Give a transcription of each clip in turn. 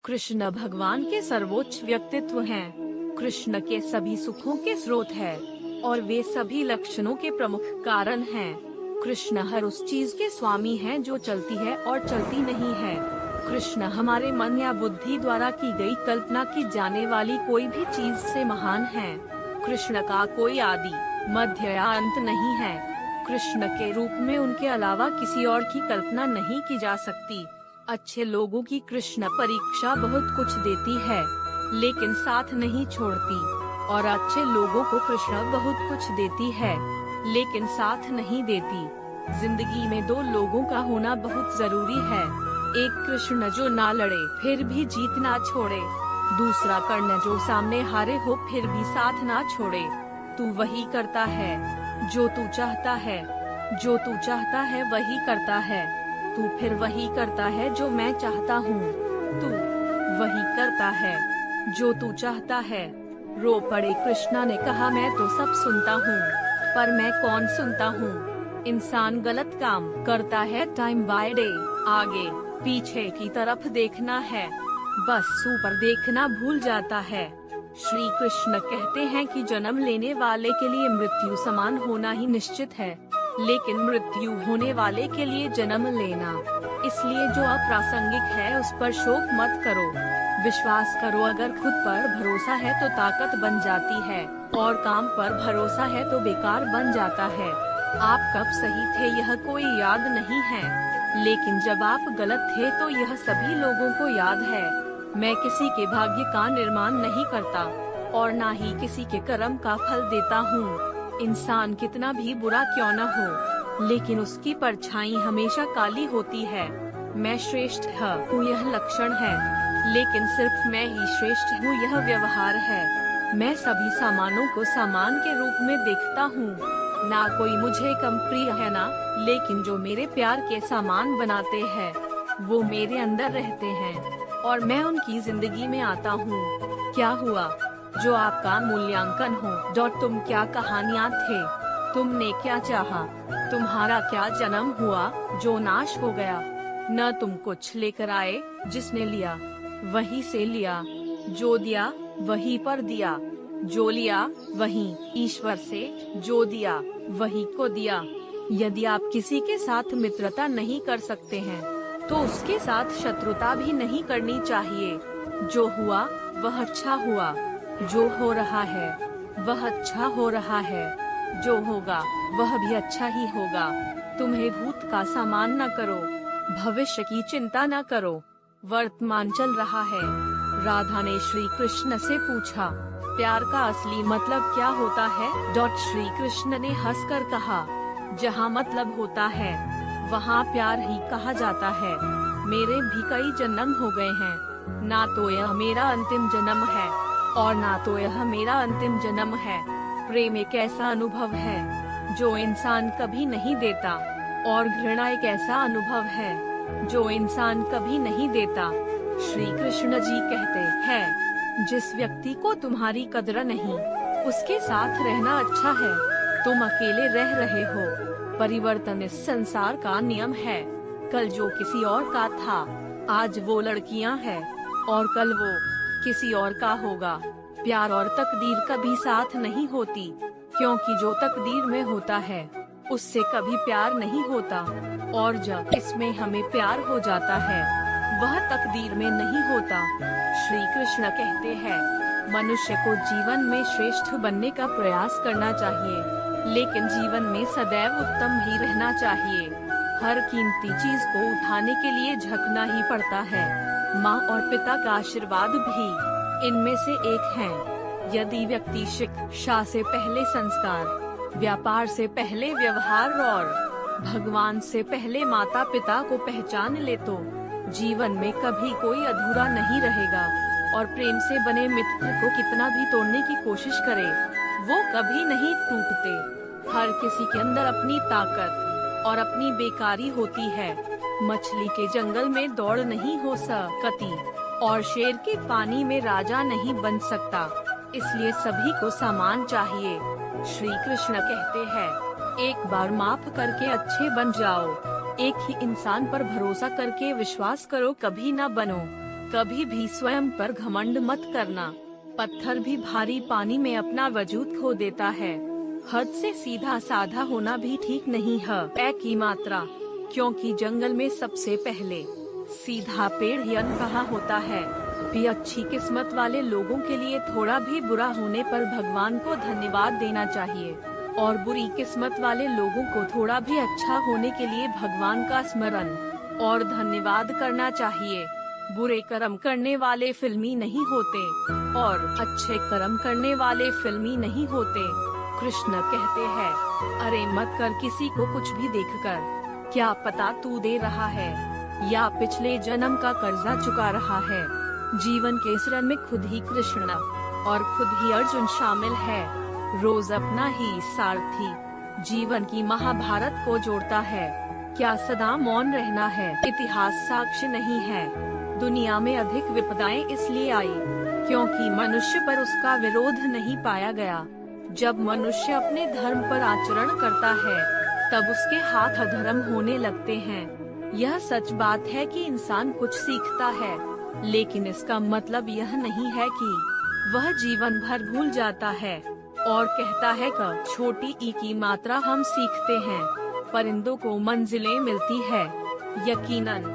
कृष्ण भगवान के सर्वोच्च व्यक्तित्व हैं। कृष्ण के सभी सुखों के स्रोत है और वे सभी लक्षणों के प्रमुख कारण हैं। कृष्ण हर उस चीज के स्वामी हैं जो चलती है और चलती नहीं है। कृष्ण हमारे मन या बुद्धि द्वारा की गई कल्पना की जाने वाली कोई भी चीज से महान है। कृष्ण का कोई आदि, मध्य या अंत नहीं है। कृष्ण के रूप में उनके अलावा किसी और की कल्पना नहीं की जा सकती। अच्छे लोगों की कृष्ण परीक्षा बहुत कुछ देती है, लेकिन साथ नहीं छोड़ती, और अच्छे लोगों को कृष्ण बहुत कुछ देती है, लेकिन साथ नहीं देती। जिंदगी में दो लोगों का होना बहुत जरूरी है। एक कृष्ण जो ना लड़े फिर भी जीत ना छोड़े, दूसरा कर्ण जो सामने हारे हो फिर भी साथ ना छोड़े। तू वही करता है जो तू चाहता है, जो तू चाहता है वही करता है। तू फिर वही करता है जो मैं चाहता हूँ। तू वही करता है जो तू चाहता है। रो पड़े कृष्णा ने कहा, मैं तो सब सुनता हूँ, पर मैं कौन सुनता हूँ। इंसान गलत काम करता है टाइम बाय डे। आगे पीछे की तरफ देखना है, बस ऊपर देखना भूल जाता है। श्री कृष्ण कहते हैं कि जन्म लेने वाले के लिए मृत्यु समान होना ही निश्चित है, लेकिन मृत्यु होने वाले के लिए जन्म लेना। इसलिए जो अप्रासंगिक है उस पर शोक मत करो। विश्वास करो, अगर खुद पर भरोसा है तो ताकत बन जाती है, और काम पर भरोसा है तो बेकार बन जाता है। आप कब सही थे यह कोई याद नहीं है, लेकिन जब आप गलत थे तो यह सभी लोगों को याद है। मैं किसी के भाग्य का निर्माण नहीं करता, और ना ही किसी के कर्म का फल देता हूँ। इंसान कितना भी बुरा क्यों न हो, लेकिन उसकी परछाई हमेशा काली होती है। मैं श्रेष्ठ हूँ यह लक्षण है, लेकिन सिर्फ मैं ही श्रेष्ठ हूँ यह व्यवहार है। मैं सभी सामानों को सामान के रूप में देखता हूँ। ना कोई मुझे कम प्रिय है ना, लेकिन जो मेरे प्यार के सामान बनाते हैं वो मेरे अंदर रहते हैं, और मैं उनकी जिंदगी में आता हूँ। क्या हुआ जो आपका मूल्यांकन हो। तुम क्या कहानियाँ थे, तुमने क्या चाहा, तुम्हारा क्या जन्म हुआ जो नाश हो गया। न तुम कुछ लेकर आए, जिसने लिया वही से लिया, जो दिया वही पर दिया, जो लिया वही ईश्वर से, जो दिया वही को दिया। यदि आप किसी के साथ मित्रता नहीं कर सकते हैं तो उसके साथ शत्रुता भी नहीं करनी चाहिए। जो हुआ वह अच्छा हुआ, जो हो रहा है वह अच्छा हो रहा है, जो होगा वह भी अच्छा ही होगा। तुम्हें भूत का सामान न करो, भविष्य की चिंता न करो, वर्तमान चल रहा है। राधा ने श्री कृष्ण से पूछा, प्यार का असली मतलब क्या होता है। श्री कृष्ण ने हंसकर कहा, जहाँ मतलब होता है वहाँ प्यार ही कहा जाता है। मेरे भी कई जन्म हो गए हैं, ना तो यह मेरा अंतिम जन्म है और ना तो यह मेरा अंतिम जन्म है। प्रेम एक ऐसा अनुभव है जो इंसान कभी नहीं देता, और घृणा एक ऐसा अनुभव है जो इंसान कभी नहीं देता। श्री कृष्ण जी कहते हैं, जिस व्यक्ति को तुम्हारी कदर नहीं, उसके साथ रहना अच्छा है। तुम अकेले रह रहे हो। परिवर्तन इस संसार का नियम है। कल जो किसी और का था, आज वो लड़कियां हैं, और कल वो किसी और का होगा। प्यार और तकदीर कभी साथ नहीं होती, क्योंकि जो तकदीर में होता है उससे कभी प्यार नहीं होता, और जब इसमें हमें प्यार हो जाता है वह तकदीर में नहीं होता। श्री कृष्ण कहते हैं, मनुष्य को जीवन में श्रेष्ठ बनने का प्रयास करना चाहिए, लेकिन जीवन में सदैव उत्तम ही रहना चाहिए। हर कीमती चीज को उठाने के लिए झुकना ही पड़ता है। माँ और पिता का आशीर्वाद भी इनमें से एक है। यदि व्यक्ति शिक्षा से पहले संस्कार, व्यापार से पहले व्यवहार और भगवान से पहले माता पिता को पहचान ले तो जीवन में कभी कोई अधूरा नहीं रहेगा। और प्रेम से बने मित्र को कितना भी तोड़ने की कोशिश करे, वो कभी नहीं टूटते। हर किसी के अंदर अपनी ताकत और अपनी बेकारी होती है। मछली के जंगल में दौड़ नहीं हो सकती, और शेर के पानी में राजा नहीं बन सकता। इसलिए सभी को सम्मान चाहिए। श्री कृष्ण कहते हैं, एक बार माफ करके अच्छे बन जाओ। एक ही इंसान पर भरोसा करके विश्वास करो कभी न बनो। कभी भी स्वयं पर घमंड मत करना। पत्थर भी भारी पानी में अपना वजूद खो देता है। हद से सीधा साधा होना भी ठीक नहीं है। ए की मात्रा, क्योंकि जंगल में सबसे पहले सीधा पेड़ ही अनकहा होता है। भी अच्छी किस्मत वाले लोगों के लिए थोड़ा भी बुरा होने पर भगवान को धन्यवाद देना चाहिए, और बुरी किस्मत वाले लोगों को थोड़ा भी अच्छा होने के लिए भगवान का स्मरण और धन्यवाद करना चाहिए। बुरे कर्म करने वाले फिल्मी नहीं होते और अच्छे कर्म करने वाले फिल्मी नहीं होते। कृष्ण कहते हैं, अरे मत कर किसी को कुछ भी देखकर, क्या पता तू दे रहा है या पिछले जन्म का कर्जा चुका रहा है। जीवन के इस रन में खुद ही कृष्ण और खुद ही अर्जुन शामिल है। रोज अपना ही सारथी जीवन की महाभारत को जोड़ता है। क्या सदा मौन रहना है? इतिहास साक्ष्य नहीं है। दुनिया में अधिक विपदाएं इसलिए आई क्योंकि मनुष्य पर उसका विरोध नहीं पाया गया। जब मनुष्य अपने धर्म पर आचरण करता है तब उसके हाथ अधर्म होने लगते हैं। यह सच बात है कि इंसान कुछ सीखता है, लेकिन इसका मतलब यह नहीं है कि वह जीवन भर भूल जाता है और कहता है कि छोटी ई की मात्रा हम सीखते हैं, परिंदों को मंजिलें मिलती है। यकीनन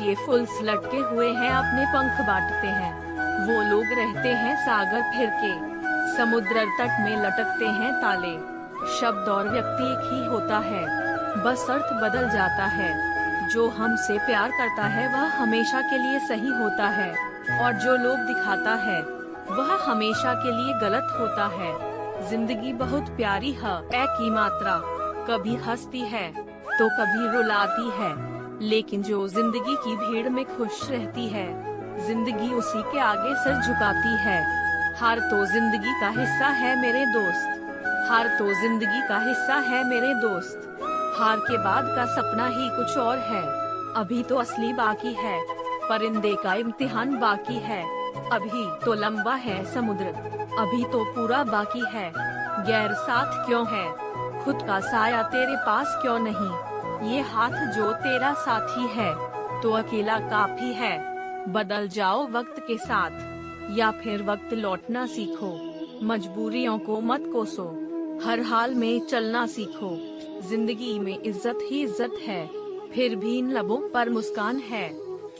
ये फूल्स लटके हुए हैं, अपने पंख बांटते हैं। वो लोग रहते हैं सागर फिर के, समुद्र तट में लटकते हैं ताले। शब्द और व्यक्ति एक ही होता है, बस अर्थ बदल जाता है। जो हमसे प्यार करता है वह हमेशा के लिए सही होता है, और जो लोग दिखाता है वह हमेशा के लिए गलत होता है। जिंदगी बहुत प्यारी है। ए की मात्रा कभी हंसती है तो कभी रुलाती है, लेकिन जो जिंदगी की भीड़ में खुश रहती है, जिंदगी उसी के आगे सर झुकाती है। हार तो जिंदगी का हिस्सा है मेरे दोस्त, हार तो जिंदगी का हिस्सा है मेरे दोस्त। हार के बाद का सपना ही कुछ और है, अभी तो असली बाकी है। परिंदे का इम्तिहान बाकी है, अभी तो लंबा है समुद्र, अभी तो पूरा बाकी है। गैर साथ क्यों है, खुद का साया तेरे पास क्यों नहीं। ये हाथ जो तेरा साथी है तो अकेला काफी है। बदल जाओ वक्त के साथ या फिर वक्त लौटना सीखो। मजबूरियों को मत कोसो, हर हाल में चलना सीखो। जिंदगी में इज्जत ही इज्जत है, फिर भी इन लबों पर मुस्कान है।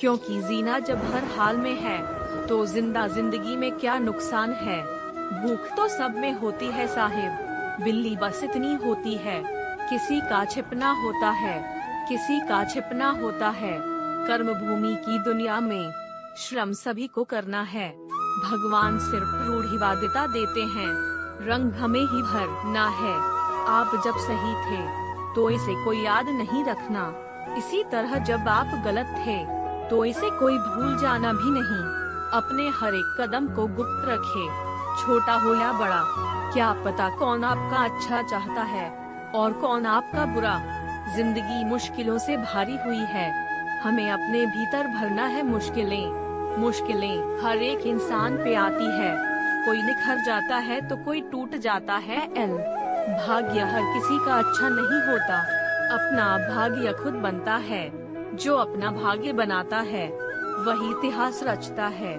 क्योंकि जीना जब हर हाल में है तो जिंदा जिंदगी में क्या नुकसान है। भूख तो सब में होती है साहिब, बिल्ली बस इतनी होती है। किसी का छिपना होता है, किसी का छिपना होता है। कर्म भूमि की दुनिया में श्रम सभी को करना है। भगवान सिर्फ रूढ़िवादिता देते हैं, रंग हमें ही भरना है। आप जब सही थे तो इसे कोई याद नहीं रखना, इसी तरह जब आप गलत थे तो इसे कोई भूल जाना भी नहीं। अपने हर एक कदम को गुप्त रखे, छोटा हो या बड़ा। क्या पता कौन आपका अच्छा चाहता है और कौन आपका बुरा। जिंदगी मुश्किलों से भारी हुई है, हमें अपने भीतर भरना है मुश्किलें। मुश्किलें हर एक इंसान पे आती है, कोई निखर जाता है तो कोई टूट जाता है। भाग्य हर किसी का अच्छा नहीं होता, अपना भाग्य खुद बनता है। जो अपना भाग्य बनाता है वही इतिहास रचता है।